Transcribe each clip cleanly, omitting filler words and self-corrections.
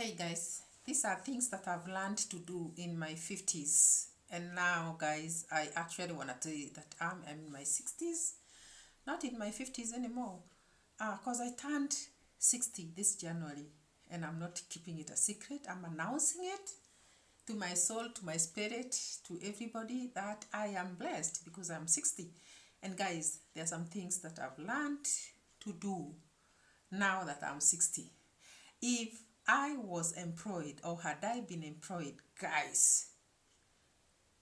Hey guys, these are things that I've learned to do in my 50s. And now, guys, I actually want to tell you that I'm in my 60s, not in my 50s anymore. Because I turned 60 this January and I'm not keeping it a secret. I'm announcing it to my soul, to my spirit, to everybody that I am blessed because I'm 60. And guys, there are some things that I've learned to do now that I'm 60. If I was employed or had I been employed, guys,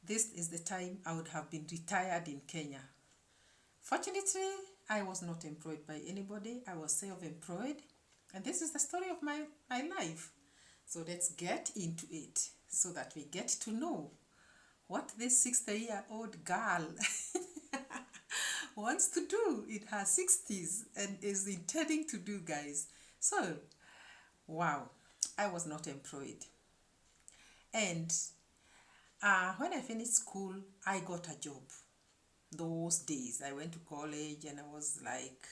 this is the time I would have been retired in Kenya. Fortunately, I was not employed by anybody. I was self-employed. And this is the story of my life. So let's get into it so that we get to know what this 60-year-old girl wants to do in her 60s and is intending to do, guys. So, wow, I was not employed. And when I finished school, I got a job. Those days, I went to college and I was like,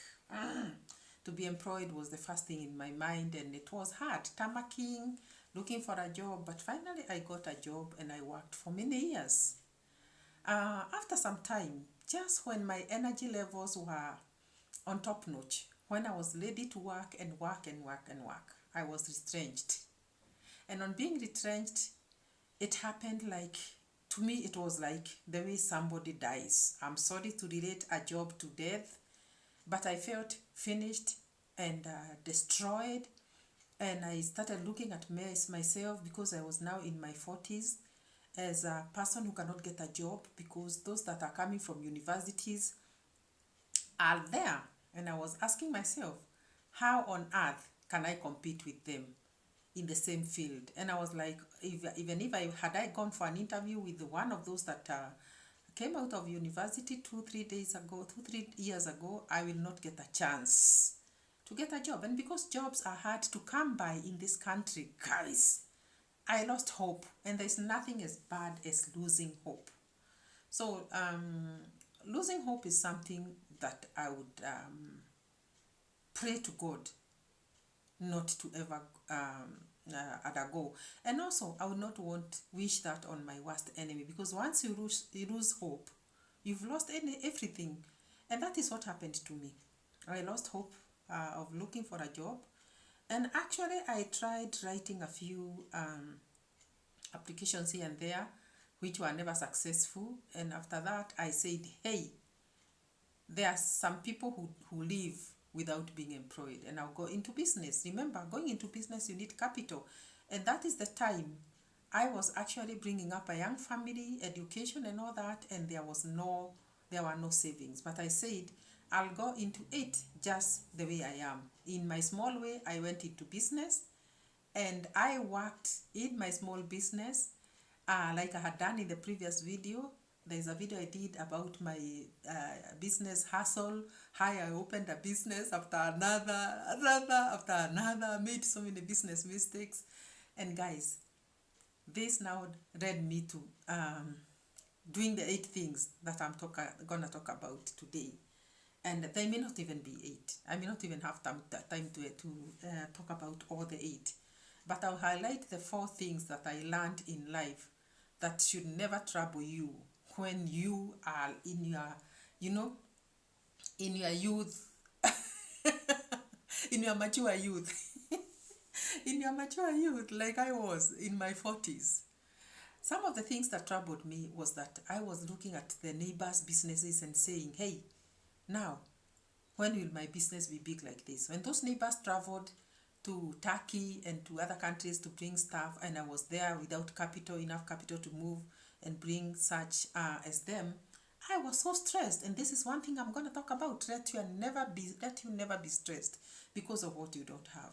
to be employed was the first thing in my mind, and it was hard, tamarking, looking for a job. But finally, I got a job and I worked for many years. After some time, just when my energy levels were on top notch, when I was ready to work and work and work and work, I was retrenched. And on being retrenched, it happened like, to me it was like the way somebody dies. I'm sorry to relate a job to death, but I felt finished and destroyed. And I started looking at myself, because I was now in my 40s, as a person who cannot get a job because those that are coming from universities are there. And I was asking myself, how on earth can I compete with them in the same field? And I was like, even if I had I gone for an interview with one of those that came out of university 3 years ago, I will not get a chance to get a job. And because jobs are hard to come by in this country, guys, I lost hope. And there's nothing as bad as losing hope. So losing hope is something that I would pray to God not to ever undergo. And also, I would not wish that on my worst enemy, because once you lose hope, you've lost everything. And that is what happened to me. I lost hope of looking for a job. And actually, I tried writing a few applications here and there, which were never successful. And after that, I said, hey, there are some people who live without being employed, and I'll go into business. Remember, going into business, you need capital. And that is the time I was actually bringing up a young family, education and all that, and there were no savings. But I said, I'll go into it just the way I am. In my small way, I went into business and I worked in my small business, like I had done in the previous video. There's a video I did about my business hustle, how I opened a business after another, made so many business mistakes. And guys, this now led me to doing the 8 things that I'm gonna talk about today. And they may not even be 8. I may not even have time to talk about all the 8. But I'll highlight the 4 things that I learned in life that should never trouble you when you are in your, in your youth, in your mature youth, in your mature youth, like I was in my 40s. Some of the things that troubled me was that I was looking at the neighbors' businesses and saying, hey, now, when will my business be big like this? When those neighbors traveled to Turkey and to other countries to bring stuff, and I was there without enough capital to move and bring such as them, I was so stressed. And this is one thing I'm going to talk about. Let you never be stressed because of what you don't have.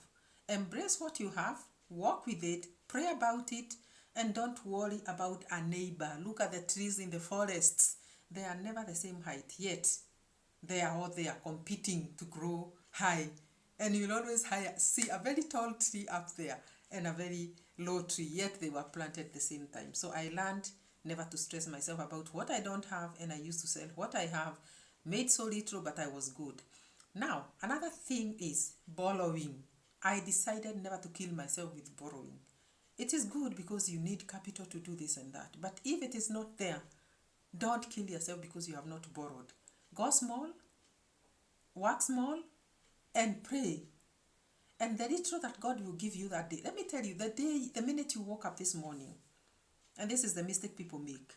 Embrace what you have, work with it, pray about it, and don't worry about a neighbor. Look at the trees in the forests. They are never the same height, yet they are all there competing to grow high. And you'll always see a very tall tree up there and a very low tree, yet they were planted at the same time. So I learned never to stress myself about what I don't have, and I used to sell what I have, made so little, but I was good. Now, another thing is borrowing. I decided never to kill myself with borrowing. It is good because you need capital to do this and that. But if it is not there, don't kill yourself because you have not borrowed. Go small, work small, and pray. And the little that God will give you that day. Let me tell you, the minute you woke up this morning, and this is the mistake people make,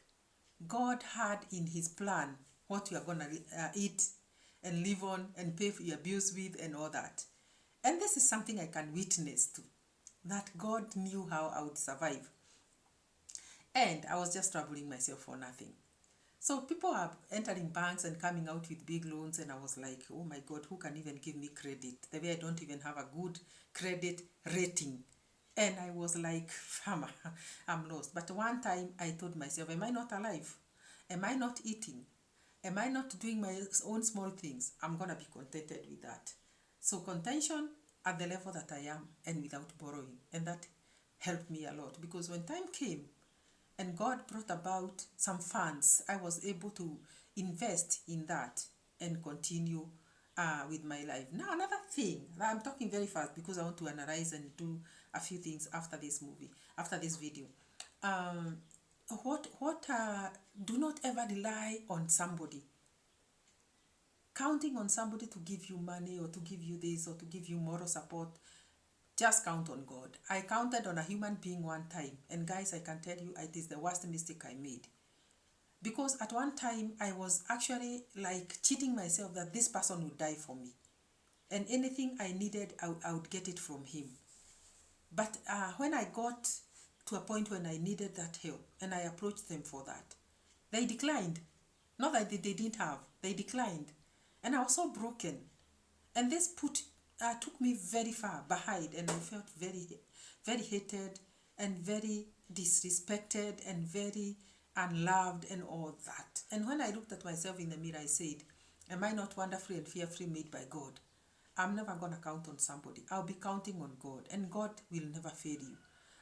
God had in his plan what you are going to eat and live on and pay for your bills with and all that. And this is something I can witness to, that God knew how I would survive. And I was just troubling myself for nothing. So people are entering banks and coming out with big loans, and I was like, oh my God, who can even give me credit? The way I don't even have a good credit rating. And I was like, I'm lost. But one time I told myself, am I not alive? Am I not eating? Am I not doing my own small things? I'm going to be contented with that. So contention at the level that I am and without borrowing. And that helped me a lot, because when time came and God brought about some funds, I was able to invest in that and continue with my life. Now, another thing, I'm talking very fast because I want to analyze and do a few things after this video. Do not ever rely on somebody. Counting on somebody to give you money or to give you this or to give you moral support, just count on God. I counted on a human being one time, and guys, I can tell you it is the worst mistake I made. Because at one time, I was actually like cheating myself that this person would die for me. And anything I needed, I would get it from him. But when I got to a point when I needed that help and I approached them for that, they declined. Not that they didn't have, they declined. And I was so broken. And this took me very far behind, and I felt very, very hated and very disrespected and very unloved and all that. And when I looked at myself in the mirror, I said, am I not wonderfully and fearfully made by God? I'm never going to count on somebody. I'll be counting on God, and God will never fail you.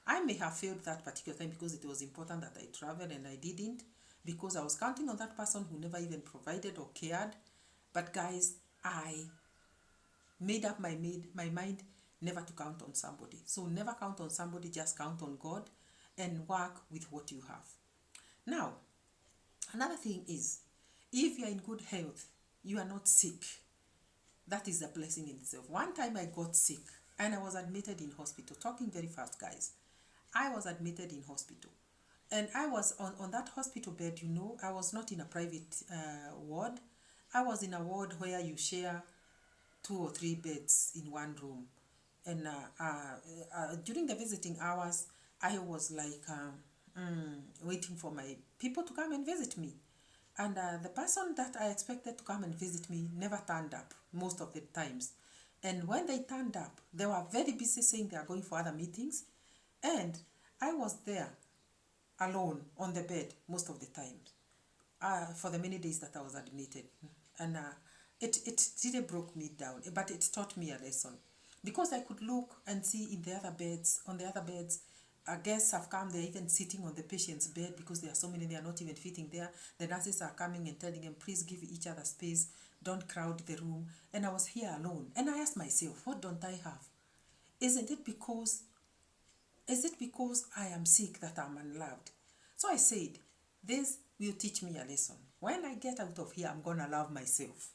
I may have failed that particular time because it was important that I traveled and I didn't, because I was counting on that person who never even provided or cared. But guys, I made up my mind never to count on somebody. So never count on somebody, just count on God and work with what you have. Now, another thing is, if you are in good health, you are not sick, that is a blessing in itself. One time I got sick and I was admitted in hospital. Talking very fast, guys. I was admitted in hospital. And I was on that hospital bed, I was not in a private ward. I was in a ward where you share 2 or 3 beds in one room. And during the visiting hours, I was like waiting for my people to come and visit me. And the person that I expected to come and visit me never turned up most of the times. And when they turned up, they were very busy saying they are going for other meetings. And I was there alone on the bed most of the time for the many days that I was admitted. And it really broke me down, but it taught me a lesson. Because I could look and see on the other beds, guests have come, they're even sitting on the patient's bed because there are so many, they are not even fitting there. The nurses are coming and telling them, please give each other space, don't crowd the room. And I was here alone. And I asked myself, what don't I have? Is it because I am sick that I'm unloved? So I said, this will teach me a lesson. When I get out of here, I'm going to love myself.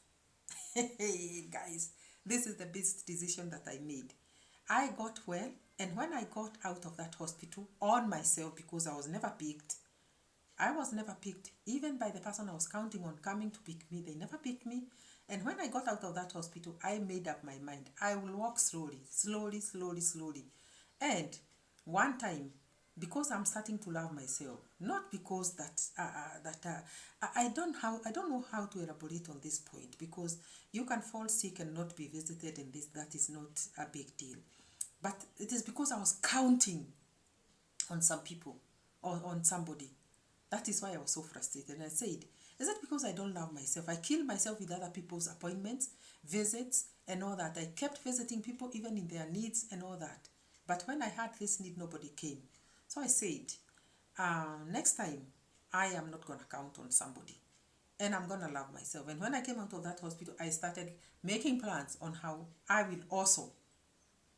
Hey, guys, this is the best decision that I made. I got well, and when I got out of that hospital on myself, because I was never picked, even by the person I was counting on coming to pick me. They never picked me. And when I got out of that hospital, I made up my mind. I will walk slowly. And one time, because I'm starting to love myself, not because I don't know how to elaborate on this point, because you can fall sick and not be visited, and that is not a big deal. But it is because I was counting on some people or on somebody. That is why I was so frustrated. And I said, is it because I don't love myself? I kill myself with other people's appointments, visits, and all that. I kept visiting people even in their needs and all that. But when I had this need, nobody came. So I said, next time, I am not going to count on somebody. And I'm going to love myself. And when I came out of that hospital, I started making plans on how I will also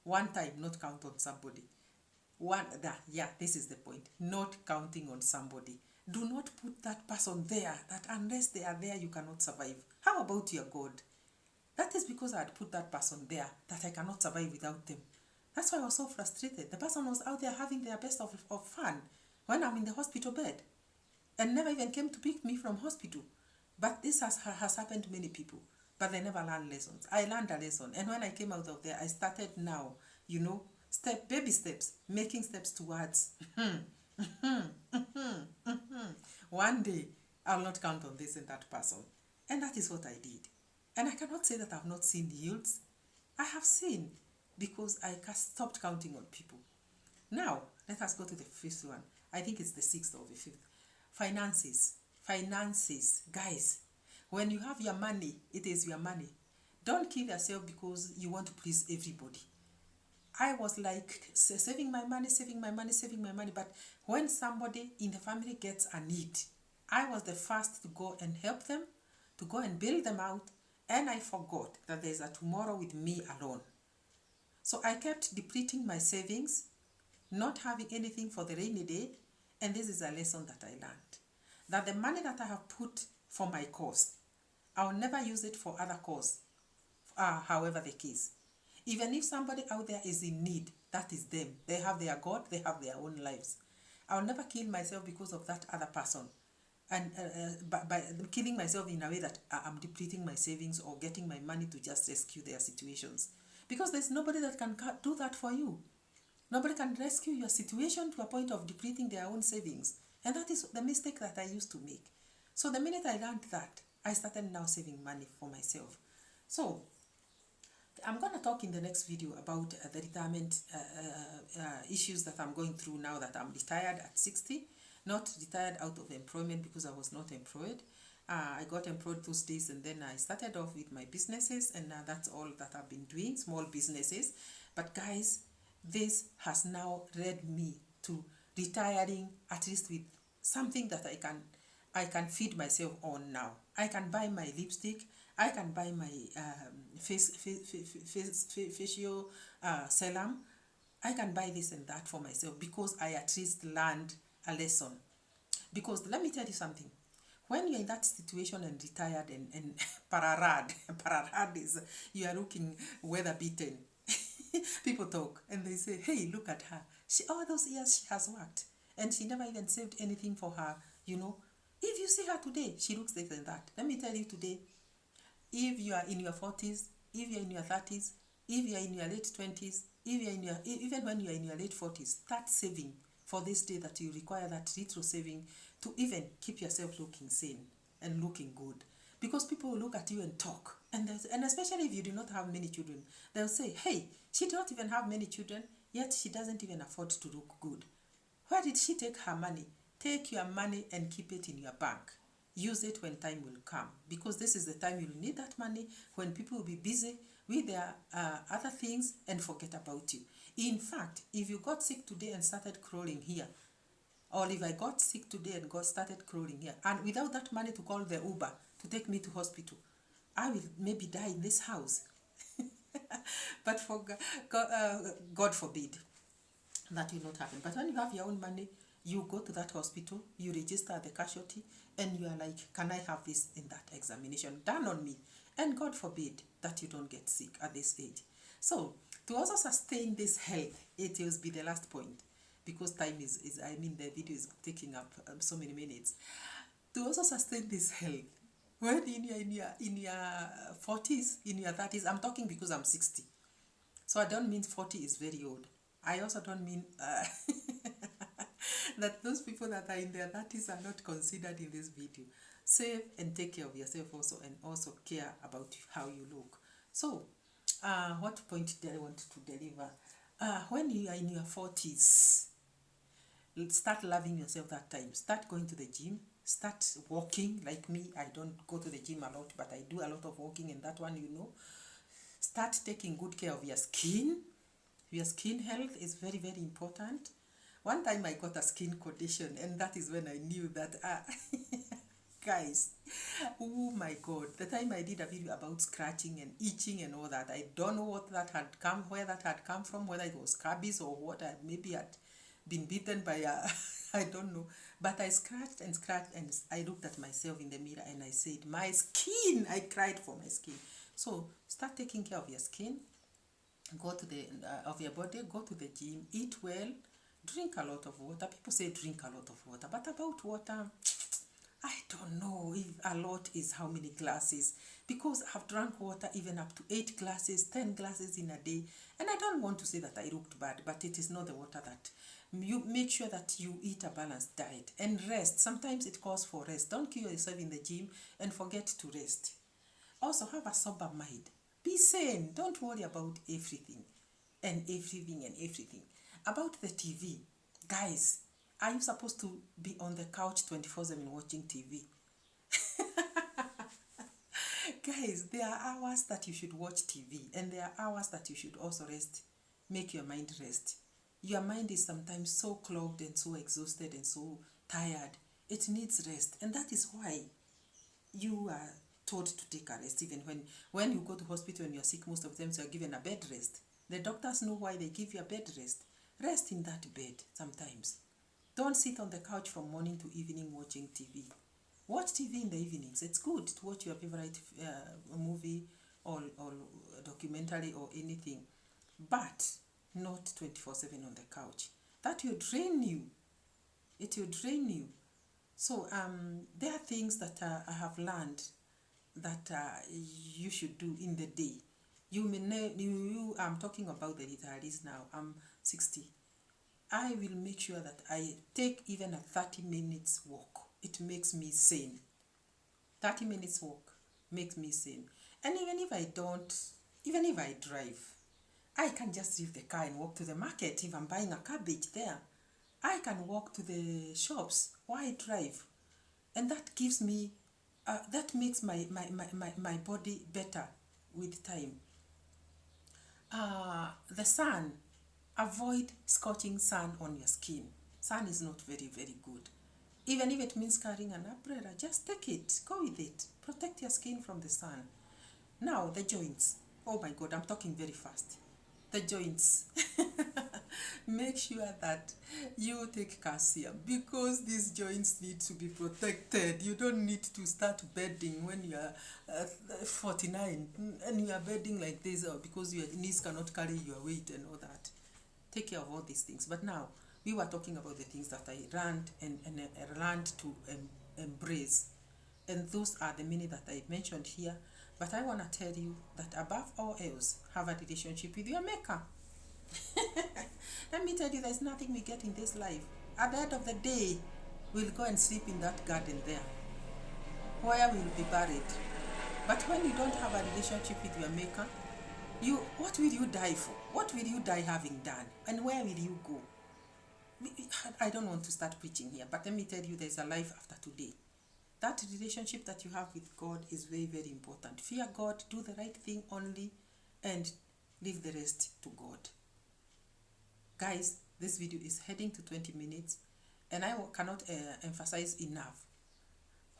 One time, not count on somebody. This is the point. Not counting on somebody. Do not put that person there, that unless they are there, you cannot survive. How about your God? That is because I had put that person there, that I cannot survive without them. That's why I was so frustrated. The person was out there having their best of fun when I'm in the hospital bed, and never even came to pick me from hospital. But this has happened to many people, but they never learn lessons. I learned a lesson, and when I came out of there, I started now, baby steps, making steps towards one day I'll not count on this and that person. And that is what I did. And I cannot say that I've not seen yields. I have seen, because I stopped counting on people. Now, let us go to the fifth one. I think it's the sixth or the fifth. Finances. Finances. Guys, when you have your money, it is your money. Don't kill yourself because you want to please everybody. I was like saving my money, but when somebody in the family gets a need, I was the first to go and help them, to go and bail them out, and I forgot that there's a tomorrow with me alone. So I kept depleting my savings, not having anything for the rainy day, and this is a lesson that I learned. That the money that I have put for my cause, I'll never use it for other cause, however the case. Even if somebody out there is in need, that is them. They have their God, they have their own lives. I'll never kill myself because of that other person. And by killing myself in a way that I'm depleting my savings or getting my money to just rescue their situations. Because there's nobody that can do that for you. Nobody can rescue your situation to a point of depleting their own savings. And that is the mistake that I used to make. So the minute I learned that, I started now saving money for myself. So I'm going to talk in the next video about the retirement issues that I'm going through now that I'm retired at 60. Not retired out of employment because I was not employed. I got employed those days, and then I started off with my businesses, and that's all that I've been doing, small businesses. But guys, this has now led me to retiring at least with something that I can feed myself on now. I can buy my lipstick, I can buy my facial serum. I can buy this and that for myself because I at least learned a lesson. Because let me tell you something. When you're in that situation and retired and pararad is, you are looking weather beaten. People talk and they say, hey, look at her. All those years she has worked and she never even saved anything for her, If you see her today, she looks like that. Let me tell you today, if you are in your 40s, if you're in your 30s, if you're in your late 20s, even when you're in your late 40s, start saving for this day that you require that retro saving to even keep yourself looking sane and looking good. Because people will look at you and talk. And especially if you do not have many children, they'll say, hey, she does not even have many children, yet she doesn't even afford to look good. Where did she take her money? Take your money and keep it in your bank. Use it when time will come, because this is the time you'll need that money, when people will be busy with their other things and forget about you. In fact, if you got sick today and started crawling here, or if I got sick today and started crawling here, and without that money to call the Uber to take me to hospital, I will maybe die in this house. But for God forbid, that will not happen. But when you have your own money, you go to that hospital, you register the casualty, and you are like, can I have this in that examination done on me? And God forbid that you don't get sick at this age. So to also sustain this health, it will be the last point, because time is the video is taking up so many minutes. To also sustain this health, when in your 40s, in your 30s, I'm talking because I'm 60. So I don't mean 40 is very old. I also don't mean that those people that are in their 30s are not considered in this video. Save and take care of yourself also, and also care about how you look. So, what point did I want to deliver? When you are in your 40s, start loving yourself that time. Start going to the gym. Start walking. Like me, I don't go to the gym a lot, but I do a lot of walking, and that one, Start taking good care of your skin. Your skin health is very, very important. One time I got a skin condition, and that is when I knew that Guys, oh my god, the time I did a video about scratching and itching and all that, I don't know where that had come from, whether it was scabies or what, maybe had been bitten by a, I don't know. But I scratched and scratched, and I looked at myself in the mirror and I said, my skin, I cried for my skin. So start taking care of your skin, go to the, of your body, go to the gym, eat well, drink a lot of water. People say drink a lot of water, but about water, I don't know if a lot is how many glasses, because I've drunk water even up to 8 glasses, 10 glasses in a day, and I don't want to say that I looked bad, but it is not the water that. You make sure that you eat a balanced diet and rest. Sometimes it calls for rest. Don't kill yourself in the gym and forget to rest. Also, have a sober mind. Be sane. Don't worry about everything and everything and everything. About the TV, guys, are you supposed to be on the couch 24/7 watching TV? Guys, there are hours that you should watch TV, and there are hours that you should also rest. Make your mind rest. Your mind is sometimes so clogged and so exhausted and so tired. It needs rest, and that is why you are told to take a rest. Even when you go to hospital and you're sick, most of the times you're given a bed rest. The doctors know why they give you a bed rest. Rest in that bed sometimes. Don't sit on the couch from morning to evening watching TV. Watch TV in the evenings. It's good to watch your favorite movie or documentary or anything, but not 24/7 on the couch. That will drain you. It will drain you. So there are things that I have learned that you should do in the day. You may know, I'm talking about the retirees now. I'm 60. I will make sure that I take even a 30 minutes walk. It makes me sane. 30 minutes walk makes me sane. And even if I don't, even if I drive, I can just leave the car and walk to the market. If I'm buying a cabbage there, I can walk to the shops. Why drive? And that gives me, that makes my body better with time. The sun, avoid scorching sun on your skin. Sun is not very, very good. Even if it means carrying an umbrella, just take it, go with it. Protect your skin from the sun. Now, the joints. Oh my God, I'm talking very fast. The joints. Make sure that you take calcium, because these joints need to be protected. You don't need to start bedding when you are 49 and you are bedding like this because your knees cannot carry your weight and all that. Take care of all these things. But now, we were talking about the things that I learned and learned to embrace. And those are the many that I mentioned here. But I want to tell you that above all else, have a relationship with your maker. Let me tell you, there's nothing we get in this life. At the end of the day, we'll go and sleep in that garden there, where we'll be buried. But when you don't have a relationship with your maker, what will you die for? What will you die having done? And where will you go? I don't want to start preaching here, but let me tell you, there's a life after today. That relationship that you have with God is very, very important. Fear God, do the right thing only, and leave the rest to God. Guys, this video is heading to 20 minutes, and I cannot emphasize enough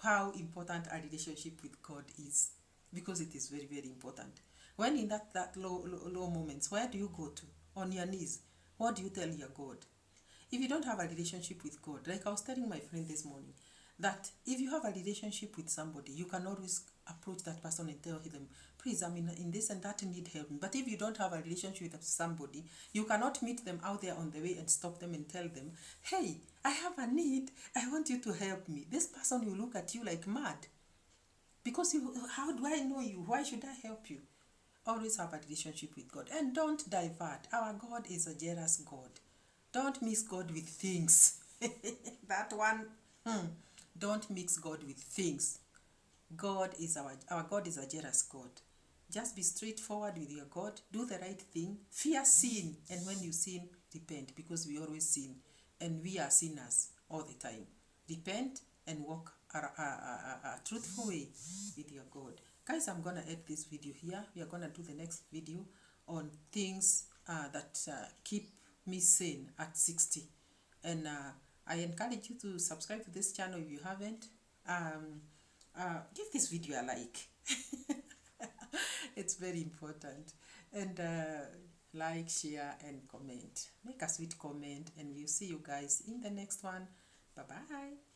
how important a relationship with God is, because it is very, very important. When in that low moments, where do you go to? On your knees. What do you tell your God? If you don't have a relationship with God, like I was telling my friend this morning, that if you have a relationship with somebody, you can always approach that person and tell them, please, I'm in this and that, need help me. But if you don't have a relationship with somebody, you cannot meet them out there on the way and stop them and tell them, hey, I have a need, I want you to help me. This person will look at you like mad, because how do I know you? Why should I help you? Always have a relationship with God, and don't divert. Our God is a jealous God. Don't mix God with things. That one, don't mix God with things. God is our God is a jealous God. Just be straightforward with your God. Do the right thing. Fear sin, and when you sin, repent, because we always sin, and we are sinners all the time. Repent and walk a truthful way with your God. Guys, I'm gonna end this video here. We are gonna do the next video on things that keep me sane at 60, and I encourage you to subscribe to this channel if you haven't. give this video a like. It's very important. And like, share, and comment. Make a sweet comment, and we'll see you guys in the next one. Bye bye.